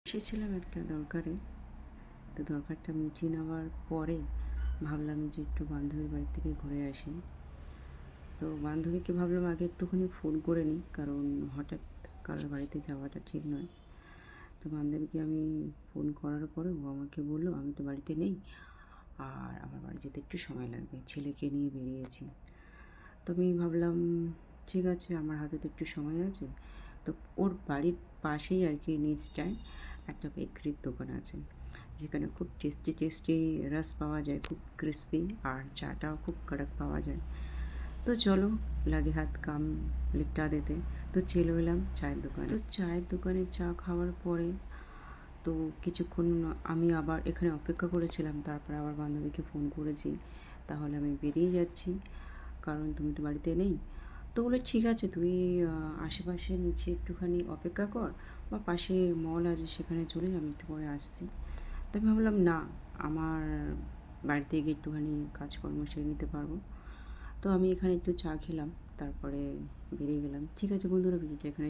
এসেছিলাম একটা দরকারে। তো দরকারটা মিটিয়ে নেওয়ার পরে ভাবলাম যে একটু বান্ধবীর বাড়ি থেকে ঘুরে আসি। তো বান্ধবীকে ভাবলাম আগে একটুখানি ফোন করে নিই, কারণ হঠাৎ কারোর বাড়িতে যাওয়াটা ঠিক নয়। তো বান্ধবীকে আমি ফোন করার পরে ও আমাকে বললো আমি তো বাড়িতে নেই, আর আমার বাড়ি যেতে একটু সময় লাগবে, ছেলেকে নিয়ে বেরিয়েছি। তো আমি ভাবলাম ঠিক আছে, আমার হাতে তো একটু সময় আছে। তো ওর বাড়ির পাশেই আর কি নিচটায় একটা বেকারির দোকান আছে, যেখানে খুব টেস্টি টেস্টি রাস পাওয়া যায়, খুব ক্রিস্পি, আর চাটাও খুব কড়ক পাওয়া যায়। তো চলো, লাগে হাত কাম লিপটা দিতে। তো চলে এলাম চায়ের দোকানে। তো চায়ের দোকানে চা খাওয়ার পরে তো কিছুক্ষণ আমি আবার এখানে অপেক্ষা করেছিলাম, তারপরে আবার বান্ধবীকে ফোন করেছি, তাহলে আমি বেরিয়ে যাচ্ছি, কারণ তুমি তো বাড়িতে নেই। তো বলে ঠিক আছে, তুই আশেপাশে নিচে একটুখানি অপেক্ষা কর, বা পাশে মল আছে সেখানে চলে আমি একটু পরে আসছি। তো আমি ভাবলাম না, আমার বাড়িতে গিয়ে একটুখানি কাজকর্ম সেরে নিতে পারবো। তো আমি এখানে একটু চা খেলাম, তারপরে বেরিয়ে গেলাম। ঠিক আছে বন্ধুরা, ভিডিওটা এখানে